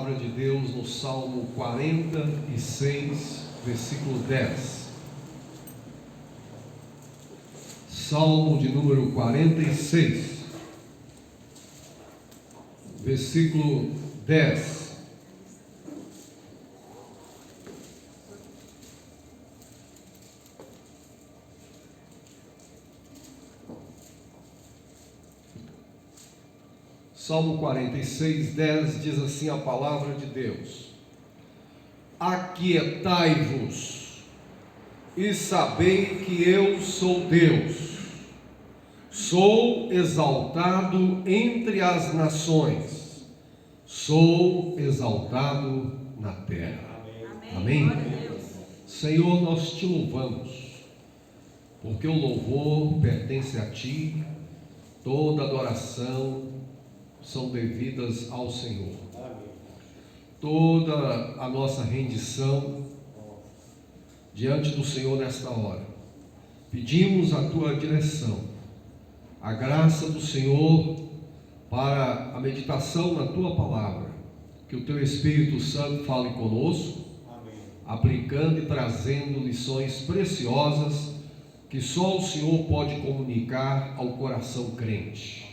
palavra de Deus no Salmo 46, versículo 10. Salmo de número 46, versículo 10. Salmo 46, 10 diz assim a palavra de Deus: Aquietai-vos e sabei que eu sou Deus, sou exaltado entre as nações, sou exaltado na terra. Amém? Senhor, nós te louvamos, porque o louvor pertence a ti, toda adoração são devidas ao Senhor. Toda a nossa rendição diante do Senhor nesta hora. Pedimos a tua direção, a graça do Senhor para a meditação na tua palavra. Que o teu Espírito Santo fale conosco, aplicando e trazendo lições preciosas que só o Senhor pode comunicar ao coração crente.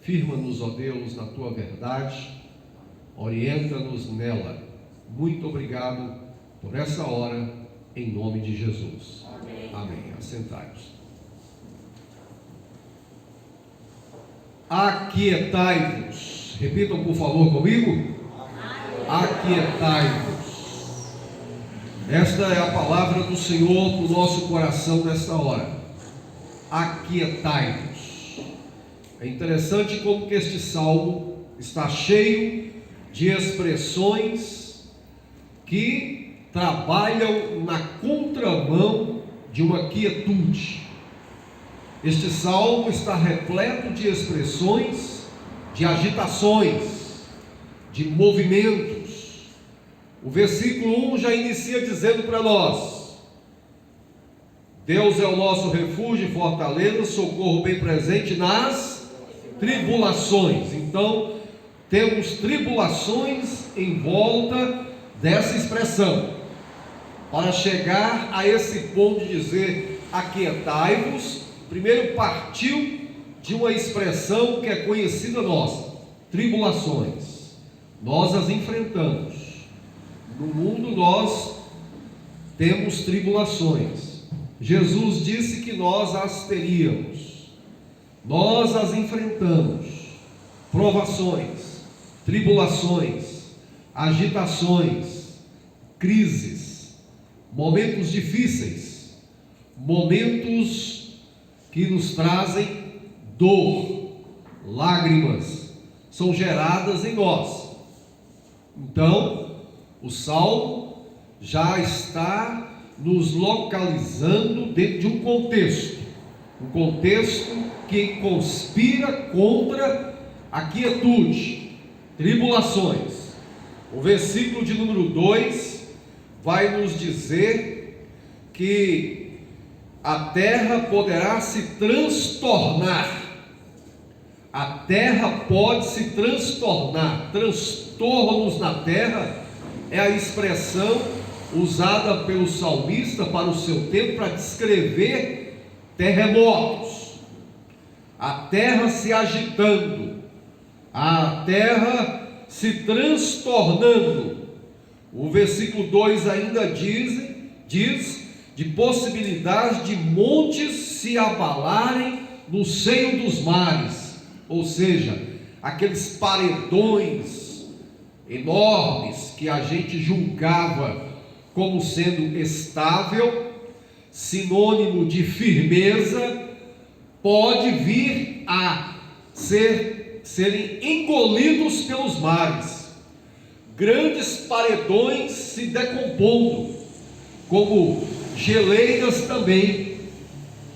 Firma-nos, ó Deus, na tua verdade, orienta-nos nela. Muito obrigado por essa hora, em nome de Jesus. Amém. Amém. Assentai-vos. Aquietai-vos. Repitam, por favor, comigo. Aquietai-vos. Esta é a palavra do Senhor para o nosso coração nesta hora. Aquietai-vos. É interessante como que este salmo está cheio de expressões que trabalham na contramão de uma quietude. Este salmo está repleto de expressões, de agitações, de movimentos. O versículo 1 já inicia dizendo para nós: Deus é o nosso refúgio e fortaleza, socorro bem presente nas tribulações. Então, temos tribulações em volta dessa expressão, para chegar a esse ponto de dizer aquietai-vos. Primeiro partiu de uma expressão que é conhecida nossa: tribulações. Nós as enfrentamos. No mundo nós temos tribulações. Jesus disse que nós as teríamos. Nós as enfrentamos. Provações, tribulações, agitações, crises, momentos difíceis, momentos que nos trazem dor, lágrimas, são geradas em nós. Então, o Salmo já está nos localizando dentro de um contexto que conspira contra a quietude, tribulações. O versículo de número 2 vai nos dizer que a terra poderá se transtornar. A terra pode se transtornar. Transtornos na terra é a expressão usada pelo salmista para o seu tempo para descrever terremotos. A terra se agitando, a terra se transtornando. O versículo 2 ainda diz de possibilidade de montes se abalarem no seio dos mares, ou seja, aqueles paredões enormes que a gente julgava como sendo estável, sinônimo de firmeza, pode vir a serem engolidos pelos mares. Grandes paredões se decompondo, como geleiras também,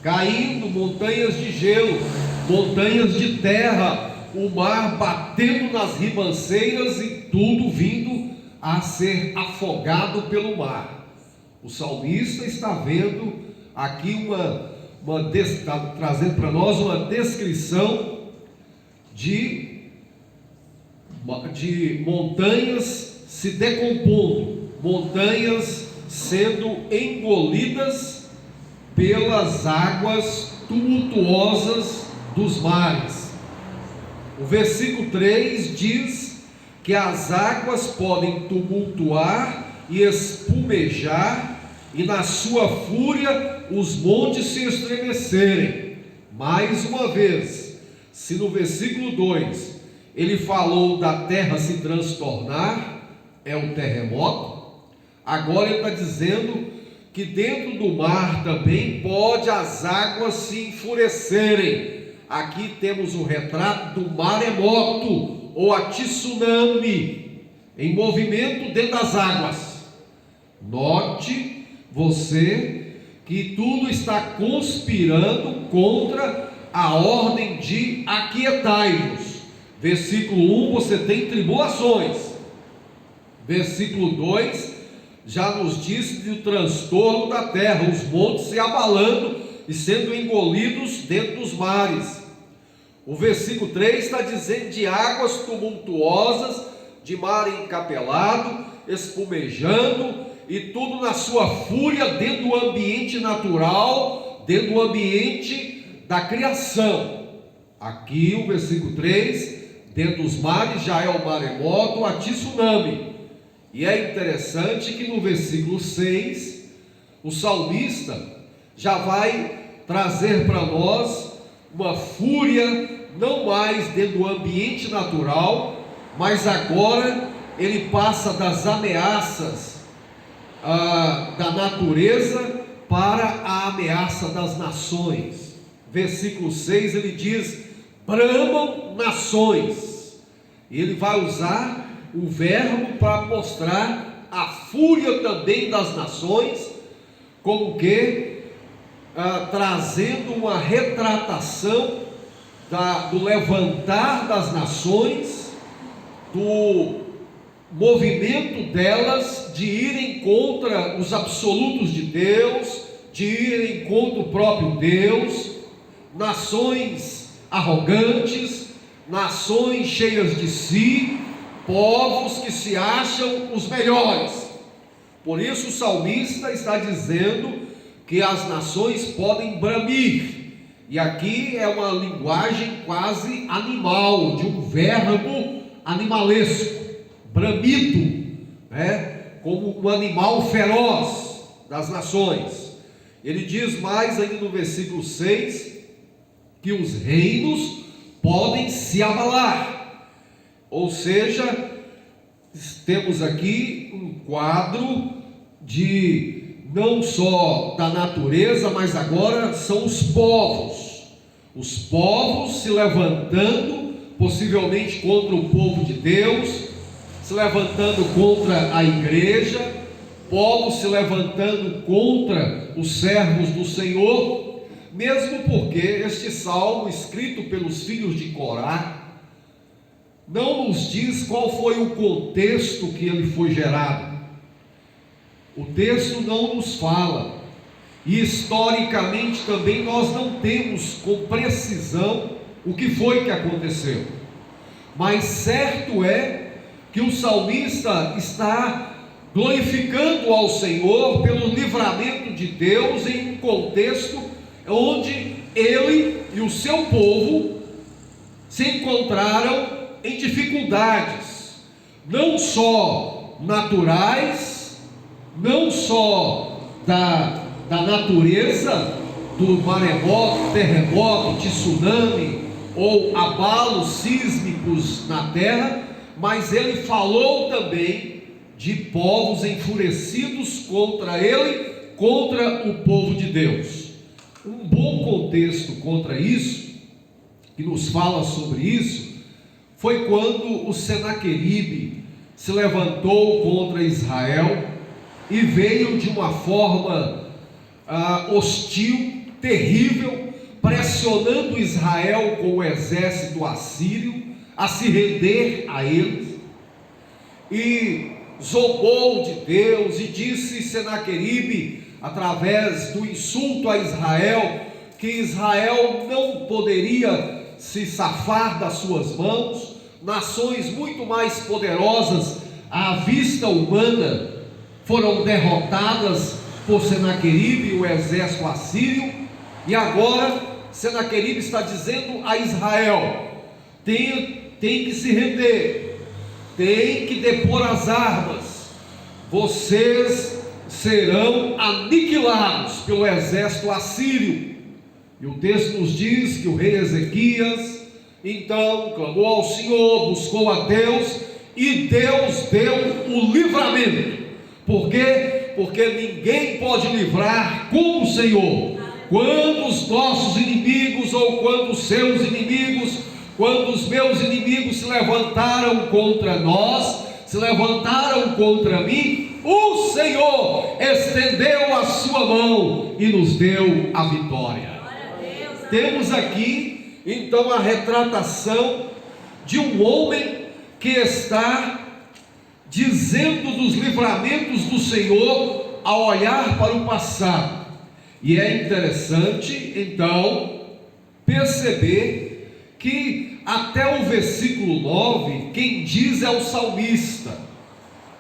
caindo, montanhas de gelo, montanhas de terra, o mar batendo nas ribanceiras e tudo vindo a ser afogado pelo mar. O salmista está vendo aqui está trazendo para nós uma descrição de montanhas se decompondo, montanhas sendo engolidas pelas águas tumultuosas dos mares. O versículo 3 diz que as águas podem tumultuar e espumejar, e na sua fúria os montes se estremecerem. Mais uma vez, se no versículo 2 ele falou da terra se transtornar, é um terremoto, agora ele está dizendo que dentro do mar também pode as águas se enfurecerem. Aqui temos o retrato do maremoto, ou a tsunami, em movimento dentro das águas. Note você que tudo está conspirando contra a ordem de aquietai-vos. Versículo 1, você tem tribulações. Versículo 2 já nos diz do transtorno da terra, os montes se abalando e sendo engolidos dentro dos mares. O versículo 3 está dizendo de águas tumultuosas, de mar encapelado, espumejando, e tudo na sua fúria dentro do ambiente natural, dentro do ambiente da criação. Aqui o versículo 3, dentro dos mares já é o maremoto, a tsunami. E é interessante que no versículo 6, o salmista já vai trazer para nós uma fúria, não mais dentro do ambiente natural, mas agora ele passa das ameaças da natureza para a ameaça das nações. Versículo 6 ele diz: bramam nações. E ele vai usar o verbo para mostrar a fúria também das nações, como que trazendo uma retratação do levantar das nações, do movimento delas de irem contra os absolutos de Deus, de irem contra o próprio Deus, nações arrogantes, nações cheias de si, povos que se acham os melhores. Por isso o salmista está dizendo que as nações podem bramir, e aqui é uma linguagem quase animal, de um verbo animalesco, bramido, como um animal feroz das nações. Ele diz mais ainda no versículo 6, que os reinos podem se abalar, ou seja, temos aqui um quadro de não só da natureza, mas agora são os povos se levantando, possivelmente contra o povo de Deus, se levantando contra a igreja, povos se levantando contra os servos do Senhor, mesmo porque este salmo, escrito pelos filhos de Corá, não nos diz qual foi o contexto que ele foi gerado. O texto não nos fala, e historicamente também nós não temos com precisão o que foi que aconteceu, mas certo é que o salmista está glorificando ao Senhor pelo livramento de Deus em um contexto onde ele e o seu povo se encontraram em dificuldades, não só naturais, não só da natureza, do maremoto, terremoto, tsunami ou abalos sísmicos na terra, mas ele falou também de povos enfurecidos contra ele, contra o povo de Deus. Um bom contexto contra isso, que nos fala sobre isso, foi quando o Senaqueribe se levantou contra Israel e veio de uma forma hostil, terrível, pressionando Israel com o exército assírio a se render a eles, e zombou de Deus e disse Senaqueribe, através do insulto a Israel, que Israel não poderia se safar das suas mãos, nações muito mais poderosas à vista humana foram derrotadas por Senaqueribe e o exército assírio, e agora Senaqueribe está dizendo a Israel: tem que se render, tem que depor as armas, vocês serão aniquilados pelo exército assírio. E o texto nos diz que o rei Ezequias então clamou ao Senhor, buscou a Deus, e Deus deu o livramento. Por quê? Porque ninguém pode livrar como o Senhor. Quando os nossos inimigos, ou quando os seus inimigos, quando os meus inimigos se levantaram contra nós, se levantaram contra mim, o Senhor estendeu a sua mão e nos deu a vitória. Temos aqui então a retratação de um homem que está dizendo dos livramentos do Senhor ao olhar para o passado. E é interessante então perceber que até o versículo 9, quem diz é o salmista.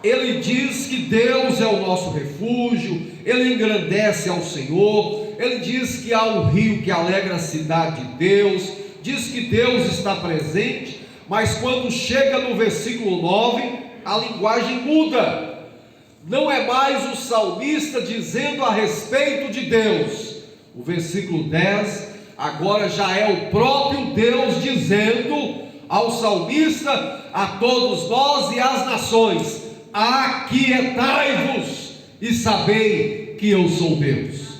Ele diz que Deus é o nosso refúgio, ele engrandece ao Senhor, ele diz que há um rio que alegra a cidade de Deus, diz que Deus está presente, mas quando chega no versículo 9, a linguagem muda. Não é mais o salmista dizendo a respeito de Deus. O versículo 10 agora já é o próprio Deus dizendo ao salmista, a todos nós e às nações: aquietai-vos e sabei que eu sou Deus.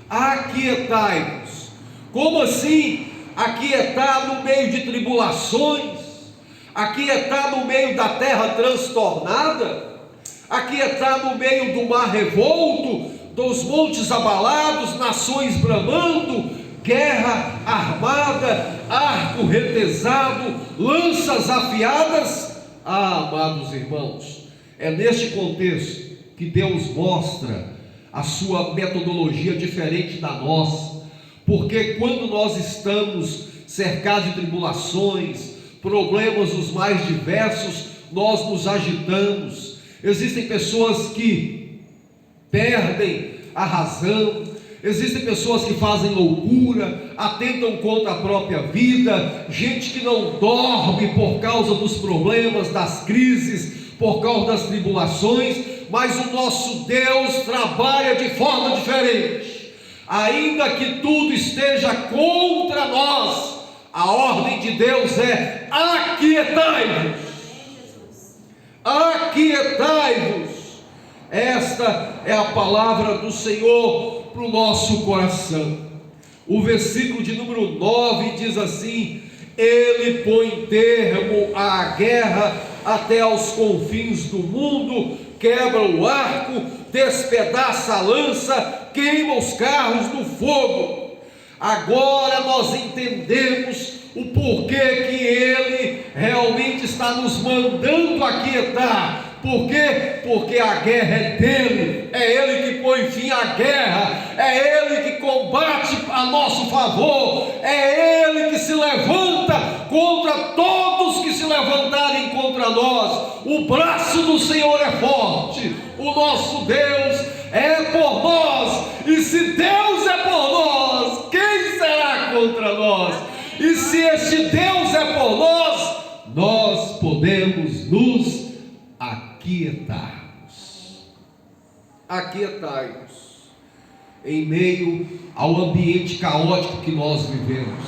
Aquietai-vos. Como assim aquietar no meio de tribulações? Aquietar no meio da terra transtornada? Aquietar no meio do mar revolto, dos montes abalados, nações bramando, guerra armada, arco retesado, lanças afiadas? Ah, amados irmãos, é neste contexto que Deus mostra a sua metodologia diferente da nossa, porque quando nós estamos cercados de tribulações, problemas os mais diversos, nós nos agitamos. Existem pessoas que perdem a razão, existem pessoas que fazem loucura, atentam contra a própria vida, gente que não dorme por causa dos problemas, das crises, por causa das tribulações, mas o nosso Deus trabalha de forma diferente. Ainda que tudo esteja contra nós, a ordem de Deus é: aquietai-vos. Aquietai-vos. Esta é a palavra do Senhor para o nosso coração. O versículo de número 9 diz assim: ele põe termo à guerra até aos confins do mundo, quebra o arco, despedaça a lança, queima os carros no fogo. Agora nós entendemos o porquê que ele realmente está nos mandando aquietar. Por quê? Porque a guerra é dele, é ele que põe fim à guerra, é ele que combate a nosso favor, é ele que se levanta contra todos que se levantarem contra nós. O braço do Senhor é forte, o nosso Deus é por nós, e se Deus é por nós, quem será contra nós? E se este Deus é por nós, nós podemos nos aquietarmos. Aquietai-vos em meio ao ambiente caótico que nós vivemos.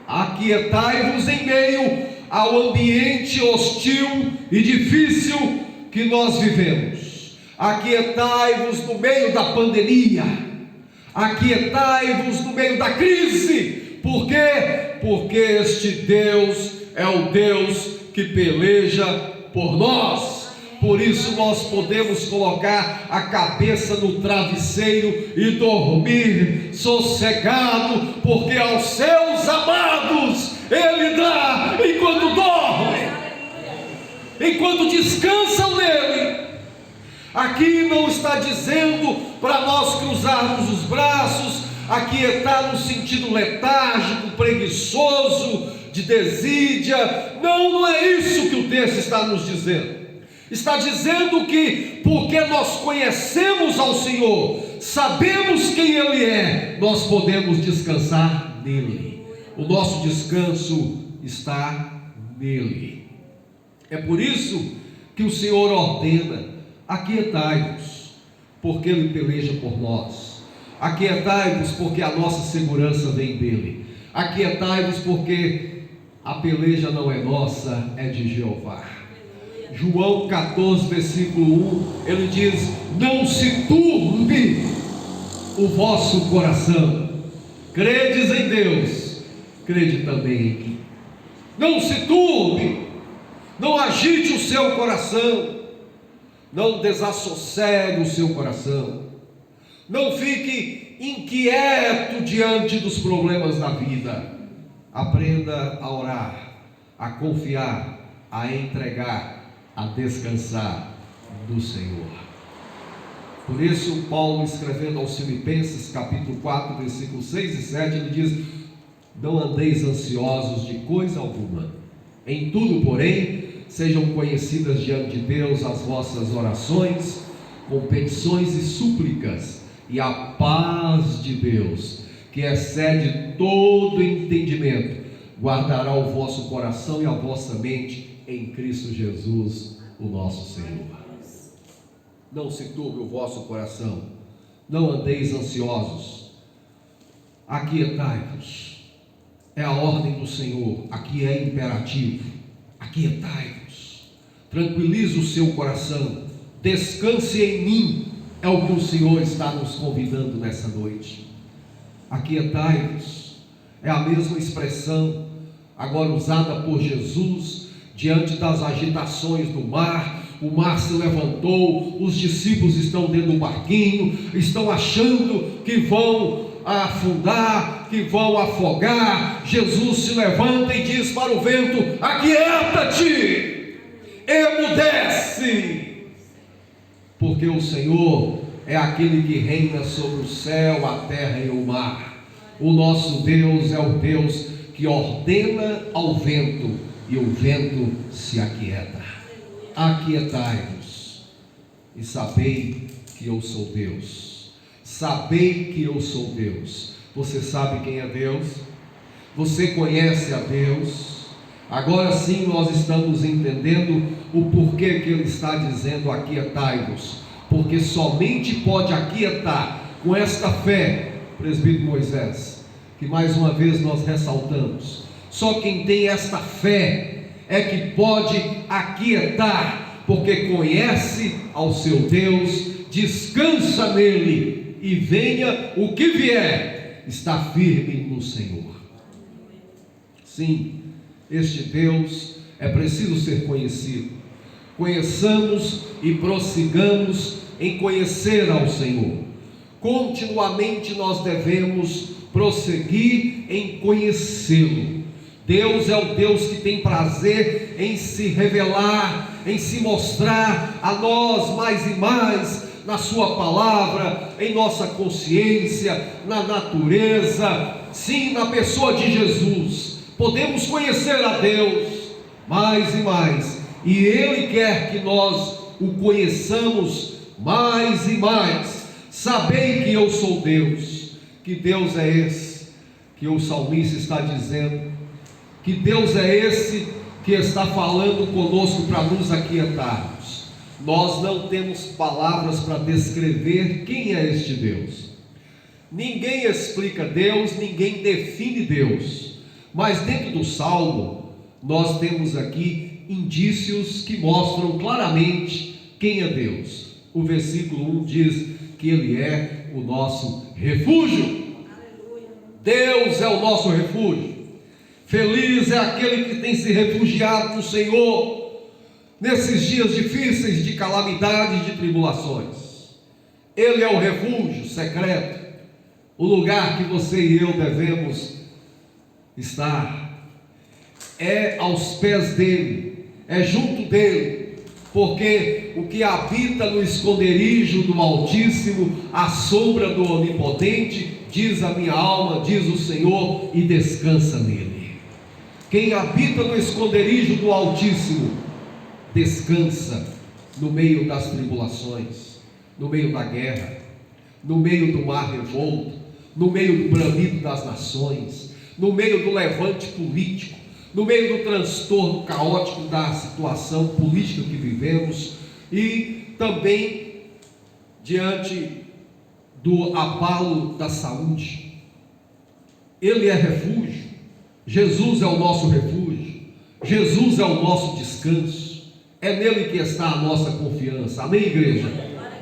Aquietai-vos em meio ao ambiente hostil e difícil que nós vivemos. Aquietai-vos no meio da pandemia. Aquietai-vos no meio da crise. Por quê? Porque este Deus é o Deus que peleja por nós. Por isso nós podemos colocar a cabeça no travesseiro e dormir sossegado, porque aos seus amados Ele dá enquanto dormem, enquanto descansam nele. Aqui não está dizendo para nós cruzarmos os braços, aquietar no sentido letárgico, preguiçoso, de desídia. Não é isso que o texto está nos dizendo. Está dizendo que porque nós conhecemos ao Senhor, sabemos quem Ele é, nós podemos descansar nele. O nosso descanso está nele. É por isso que o Senhor ordena: aquietai-vos, porque Ele peleja por nós. Aquietai-vos, porque a nossa segurança vem dele. Aquietai-vos, porque a peleja não é nossa, é de Jeová. João 14, versículo 1, ele diz: não se turbe o vosso coração. Credes em Deus, crede também em mim. Não se turbe, não agite o seu coração, não desassossegue o seu coração, não fique inquieto diante dos problemas da vida. Aprenda a orar, a confiar, a entregar, a descansar do Senhor. Por isso, Paulo, escrevendo aos Filipenses, capítulo 4, versículos 6 e 7, ele diz: não andeis ansiosos de coisa alguma, em tudo, porém, sejam conhecidas diante de Deus as vossas orações, com petições e súplicas, e a paz de Deus, que excede todo entendimento, guardará o vosso coração e a vossa mente em Cristo Jesus, o nosso Senhor. Não se turbe o vosso coração, não andeis ansiosos, aquietai-vos. É a ordem do Senhor, aqui é imperativo. Aquietai-vos, tranquilize o seu coração, descanse em mim, é o que o Senhor está nos convidando nessa noite. Aquietai-vos é a mesma expressão agora usada por Jesus diante das agitações do mar. O mar se levantou, os discípulos estão dentro do barquinho, estão achando que vão afundar, que vão afogar. Jesus se levanta e diz para o vento: aquieta-te, emudece, porque o Senhor é aquele que reina sobre o céu, a terra e o mar. O nosso Deus é o Deus que ordena ao vento e o vento se aquieta. Aquietai-vos e sabei que eu sou Deus. Sabei que eu sou Deus. Você sabe quem é Deus? Você conhece a Deus? Agora sim nós estamos entendendo o porquê que ele está dizendo aquietai-vos, porque somente pode aquietar com esta fé, presbítero Moisés, que mais uma vez nós ressaltamos, só quem tem esta fé é que pode aquietar, porque conhece ao seu Deus, descansa nele, e venha o que vier, está firme no Senhor. Sim, este Deus é preciso ser conhecido. Conheçamos e prossigamos em conhecer ao Senhor. Continuamente nós devemos prosseguir em conhecê-lo. Deus é o Deus que tem prazer em se revelar, em se mostrar a nós mais e mais na sua palavra, em nossa consciência, na natureza. Sim, na pessoa de Jesus podemos conhecer a Deus mais e mais, e Ele quer que nós o conheçamos mais e mais. Sabei que eu sou Deus. Que Deus é esse que o salmista está dizendo? Que Deus é esse que está falando conosco para nos aquietarmos? Nós não temos palavras para descrever quem é este Deus. Ninguém explica Deus, ninguém define Deus. Mas dentro do Salmo, nós temos aqui indícios que mostram claramente quem é Deus. O versículo 1 diz que Ele é o nosso refúgio. Deus é o nosso refúgio. Feliz é aquele que tem se refugiado no Senhor, nesses dias difíceis de calamidade e de tribulações. Ele é o refúgio secreto, o lugar que você e eu devemos estar. É aos pés dele, é junto dele, porque o que habita no esconderijo do Altíssimo, à sombra do Onipotente, diz a minha alma, diz o Senhor, e descansa nele. Quem habita no esconderijo do Altíssimo descansa no meio das tribulações, no meio da guerra, no meio do mar revolto, no meio do bramido das nações, no meio do levante político, no meio do transtorno caótico da situação política que vivemos e também diante do abalo da saúde. Ele é refúgio, Jesus é o nosso refúgio, Jesus é o nosso descanso, é nele que está a nossa confiança. Amém, igreja?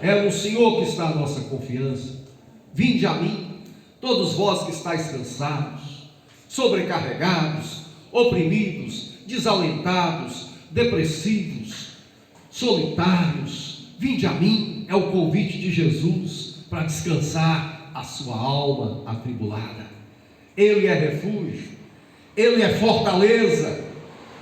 É no Senhor que está a nossa confiança. Vinde a mim, todos vós que estáis cansados, sobrecarregados, oprimidos, desalentados, depressivos, solitários, vinde a mim, é o convite de Jesus para descansar a sua alma atribulada. Ele é refúgio, Ele é fortaleza.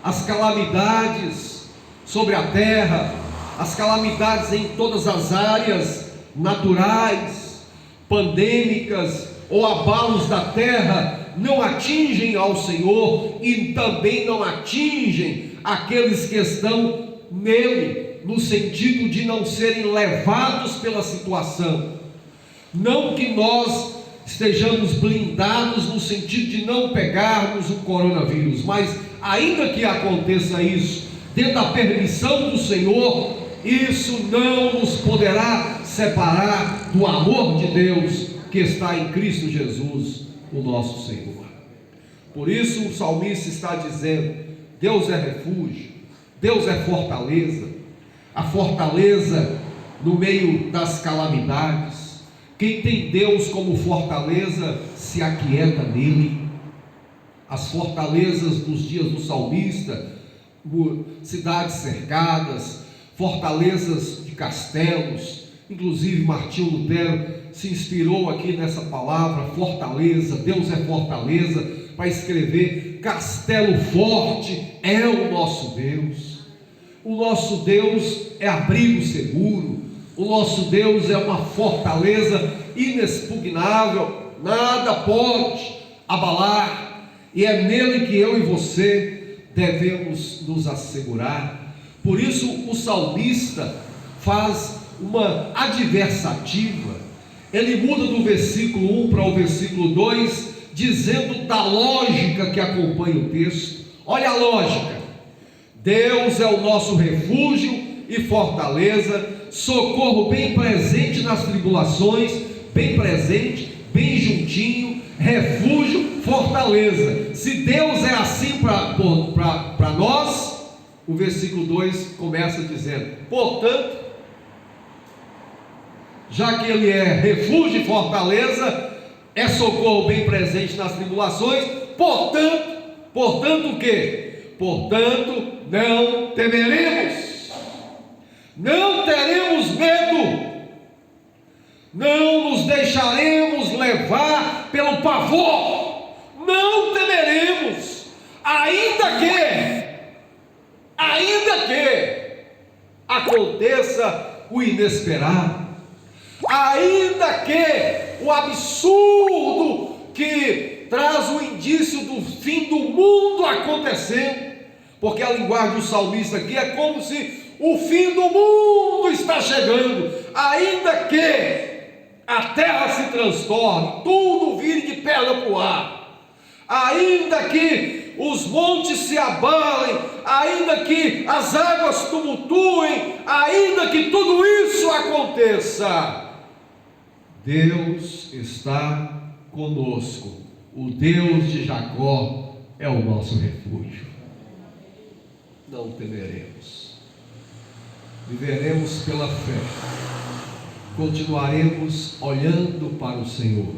As calamidades sobre a terra, as calamidades em todas as áreas naturais, pandêmicas ou abalos da terra não atingem ao Senhor e também não atingem aqueles que estão nele, no sentido de não serem levados pela situação. Não que nós estejamos blindados no sentido de não pegarmos o coronavírus, mas ainda que aconteça isso, dentro da permissão do Senhor, isso não nos poderá separar do amor de Deus que está em Cristo Jesus, o nosso Senhor. Por isso o salmista está dizendo: Deus é refúgio, Deus é fortaleza, a fortaleza no meio das calamidades. Quem tem Deus como fortaleza se aquieta nele. As fortalezas dos dias do salmista, cidades cercadas, fortalezas de castelos. Inclusive Martinho Lutero se inspirou aqui nessa palavra, fortaleza. Deus é fortaleza, para escrever: castelo forte é o nosso Deus. O nosso Deus é abrigo seguro. O nosso Deus é uma fortaleza inexpugnável, nada pode abalar, e é nele que eu e você devemos nos assegurar. Por isso o salmista faz uma adversativa, ele muda do versículo 1 para o versículo 2, dizendo da lógica que acompanha o texto. Olha a lógica: Deus é o nosso refúgio e fortaleza, socorro bem presente nas tribulações, bem presente, bem juntinho, refúgio, fortaleza. Se Deus é assim para nós, o versículo 2 começa dizendo: portanto, já que Ele é refúgio e fortaleza, é socorro bem presente nas tribulações, portanto o quê? Portanto, não temeremos. Não teremos medo, não nos deixaremos levar pelo pavor, não temeremos, ainda que aconteça o inesperado, ainda que o absurdo que traz o indício do fim do mundo acontecendo, porque a linguagem do salmista aqui é como se o fim do mundo está chegando, ainda que a terra se transtorne, tudo vire de perna para o ar, ainda que os montes se abalem, ainda que as águas tumultuem, ainda que tudo isso aconteça, Deus está conosco. O Deus de Jacó é o nosso refúgio. Não temeremos. Viveremos pela fé, continuaremos olhando para o Senhor,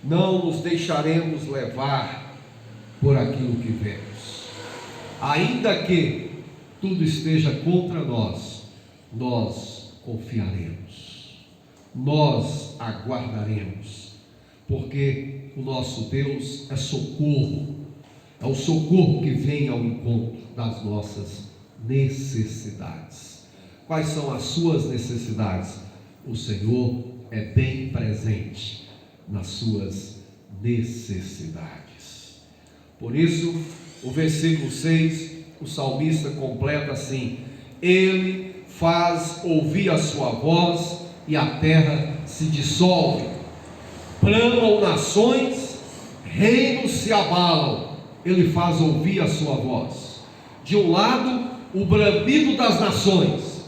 não nos deixaremos levar por aquilo que vemos, ainda que tudo esteja contra nós, nós confiaremos, nós aguardaremos, porque o nosso Deus é socorro, é o socorro que vem ao encontro das nossas necessidades. Quais são as suas necessidades? O Senhor é bem presente nas suas necessidades. Por isso, o versículo 6, o salmista completa assim: Ele faz ouvir a sua voz e a terra se dissolve. Bramam nações, reinos se abalam. Ele faz ouvir a sua voz. De um lado, o bramido das nações,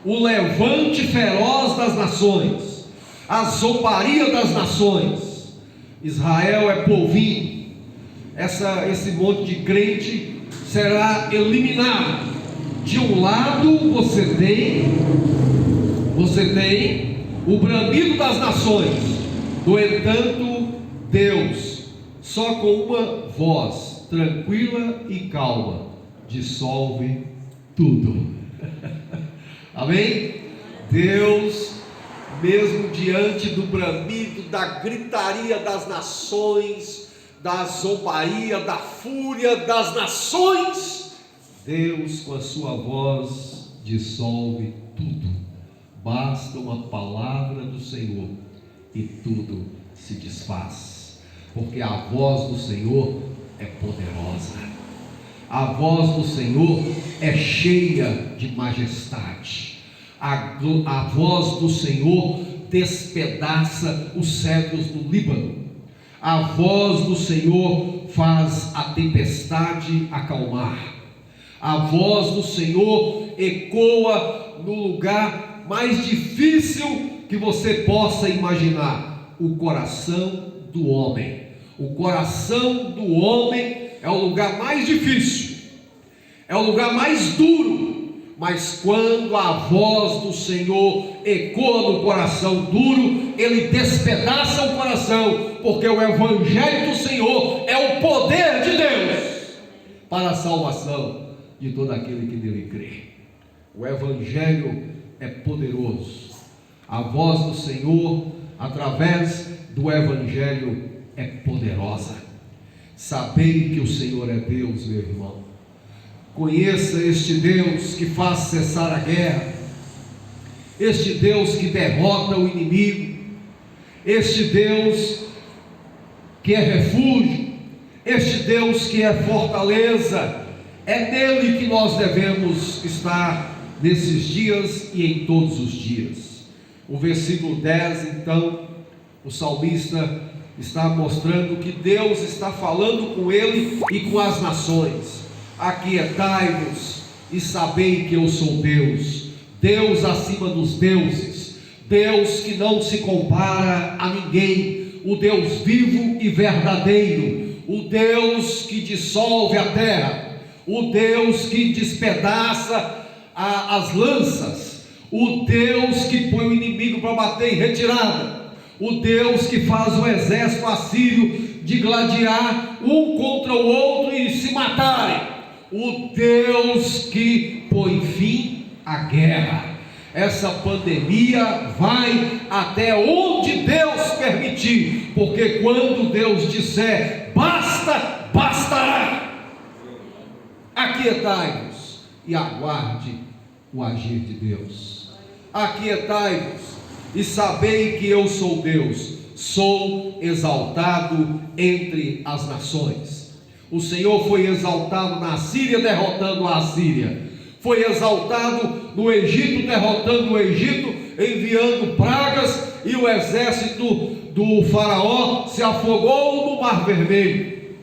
o levante feroz das nações, a zombaria das nações. Israel é povinho. Esse monte de crente será eliminado. De um lado você tem o bramido das nações. No entanto, Deus, só com uma voz tranquila e calma, dissolve tudo. Amém? Deus, mesmo diante do bramido, da gritaria das nações, da zombaria, da fúria das nações, Deus com a sua voz dissolve tudo. Basta uma palavra do Senhor e tudo se desfaz, porque a voz do Senhor é poderosa, a voz do Senhor é cheia de majestade, a voz do Senhor despedaça os cedros do Líbano, a voz do Senhor faz a tempestade acalmar, a voz do Senhor ecoa no lugar mais difícil que você possa imaginar, o coração do homem. O coração do homem é o lugar mais difícil, é o lugar mais duro, mas quando a voz do Senhor ecoa no coração duro, Ele despedaça o coração, porque o Evangelho do Senhor é o poder de Deus para a salvação de todo aquele que nele crê. O Evangelho é poderoso. A voz do Senhor, através do Evangelho, é poderosa. Sabei que o Senhor é Deus, meu irmão. Conheça este Deus que faz cessar a guerra, este Deus que derrota o inimigo, este Deus que é refúgio, este Deus que é fortaleza. É nele que nós devemos estar nesses dias e em todos os dias. O versículo 10, então, o salmista está mostrando que Deus está falando com ele e com as nações. Aquietai-vos e sabei que eu sou Deus, Deus acima dos deuses, Deus que não se compara a ninguém, o Deus vivo e verdadeiro, o Deus que dissolve a terra, o Deus que despedaça as lanças, o Deus que põe o inimigo para bater em retirada, o Deus que faz o exército assírio digladiar um contra o outro e se matarem, o Deus que põe fim à guerra. Essa pandemia vai até onde Deus permitir, porque quando Deus disser basta, bastará. Aquietai-vos e aguarde o agir de Deus. Aquietai-vos e sabei que eu sou Deus, sou exaltado entre as nações. O Senhor foi exaltado na Síria, derrotando a Assíria, foi exaltado no Egito, derrotando o Egito, enviando pragas, e o exército do faraó se afogou no Mar Vermelho.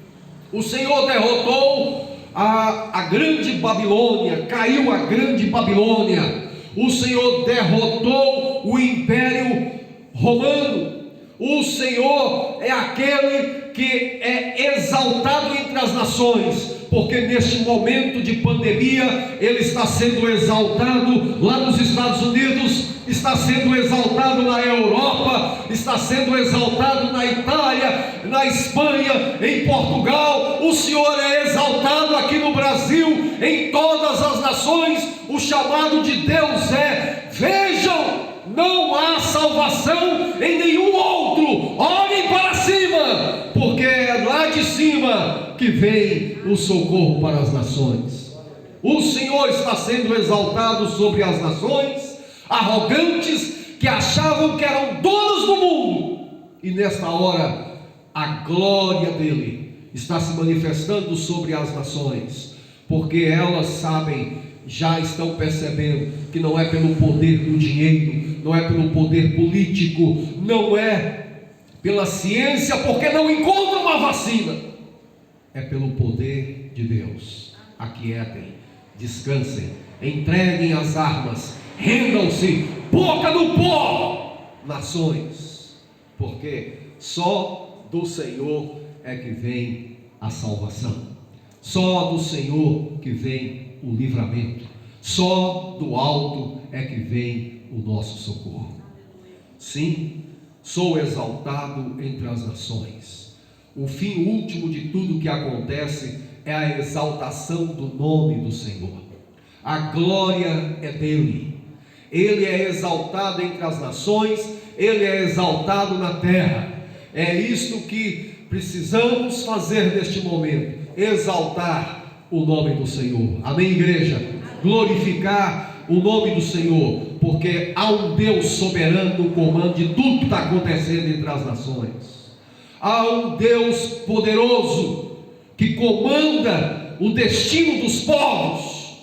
O Senhor derrotou a grande Babilônia, caiu a grande Babilônia. O Senhor derrotou o Império Romano. O Senhor é aquele que é exaltado entre as nações, porque neste momento de pandemia Ele está sendo exaltado lá nos Estados Unidos, está sendo exaltado na Europa, está sendo exaltado na Itália, na Espanha, em Portugal. O Senhor é exaltado aqui no Brasil, em todas as nações. O chamado de Deus é: vejam, não há salvação em nenhum outro, olhem para cima, porque é lá de cima que vem o socorro para as nações. O Senhor está sendo exaltado sobre as nações arrogantes que achavam que eram donos do mundo, e nesta hora a glória dele está se manifestando sobre as nações, porque elas sabem, já estão percebendo que não é pelo poder do dinheiro, não é pelo poder político, não é pela ciência, porque não encontram uma vacina, é pelo poder de Deus. Aquietem, descansem, entreguem as armas, rendam-se, boca no pó, nações, porque só do Senhor é que vem a salvação, só do Senhor que vem o livramento, só do alto é que vem o nosso socorro. Sim, sou exaltado entre as nações. O fim último de tudo que acontece é a exaltação do nome do Senhor. A glória é dele. Ele é exaltado entre as nações, ele é exaltado na terra. É isto que precisamos fazer neste momento: exaltar o nome do Senhor. Amém, igreja? Glorificar o nome do Senhor, porque há um Deus soberano no comando de tudo que está acontecendo entre as nações. Há um Deus poderoso que comanda o destino dos povos.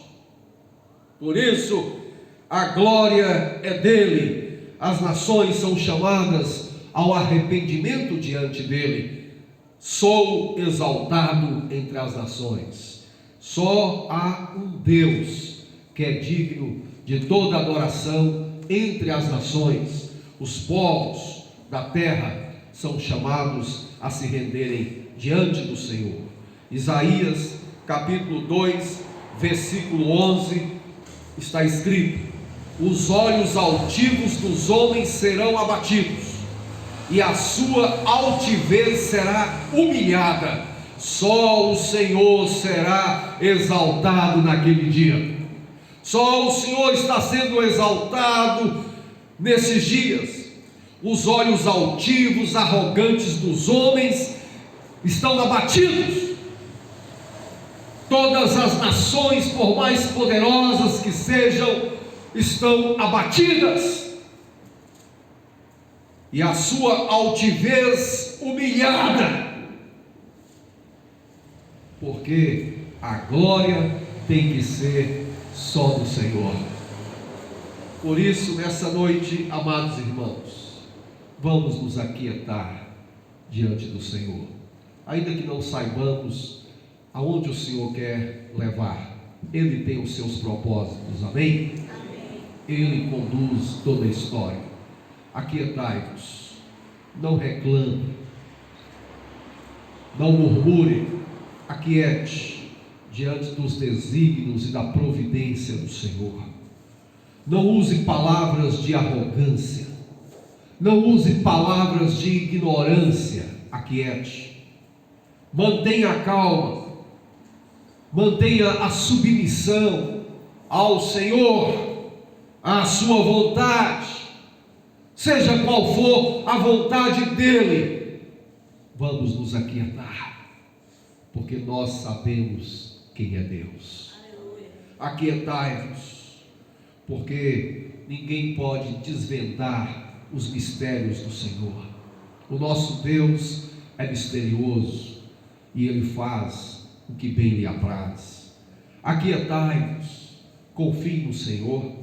Por isso, a glória é dele. As nações são chamadas ao arrependimento diante dele. Sou exaltado entre as nações. Só há um Deus que é digno de toda adoração entre as nações. Os povos da terra são chamados a se renderem diante do Senhor. Isaías capítulo 2, versículo 11, está escrito: os olhos altivos dos homens serão abatidos, e a sua altivez será humilhada. Só o Senhor será exaltado naquele dia. Só o Senhor está sendo exaltado nesses dias. Os olhos altivos, arrogantes dos homens estão abatidos. Todas as nações, por mais poderosas que sejam, estão abatidas, e a sua altivez humilhada, porque a glória tem que ser só do Senhor. Por isso, nessa noite, amados irmãos, vamos nos aquietar diante do Senhor, ainda que não saibamos aonde o Senhor quer levar. Ele tem os seus propósitos, amém? Ele conduz toda a história. Aquietai-vos, não reclame, não murmure, aquiete diante dos desígnios e da providência do Senhor. Não use palavras de arrogância, não use palavras de ignorância. Aquiete, mantenha a calma, mantenha a submissão ao Senhor, à sua vontade, seja qual for a vontade dele. Vamos nos aquietar, porque nós sabemos quem é Deus. Aquietai-vos, porque ninguém pode desvendar os mistérios do Senhor. O nosso Deus é misterioso e ele faz o que bem lhe apraz. Aquietai-vos, confie no Senhor,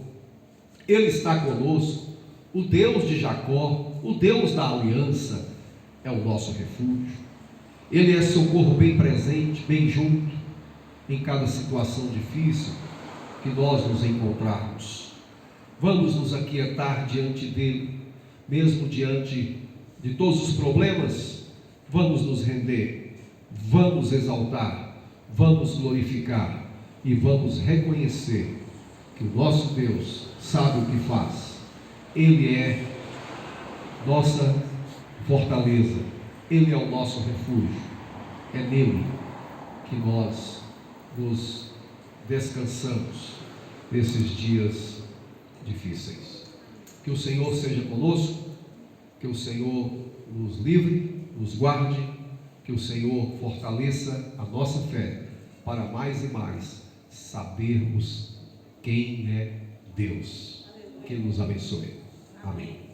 ele está conosco. O Deus de Jacó, o Deus da aliança, é o nosso refúgio. Ele é socorro bem presente, bem junto, em cada situação difícil que nós nos encontrarmos. Vamos nos aquietar diante dele, mesmo diante de todos os problemas. Vamos nos render, vamos exaltar, vamos glorificar e vamos reconhecer que o nosso Deus sabe o que faz. Ele é nossa fortaleza, ele é o nosso refúgio. É nele que nós nos descansamos nesses dias difíceis. Que o Senhor seja conosco, que o Senhor nos livre, nos guarde, que o Senhor fortaleça a nossa fé para mais e mais sabermos quem é Deus. Que nos abençoe. Amém.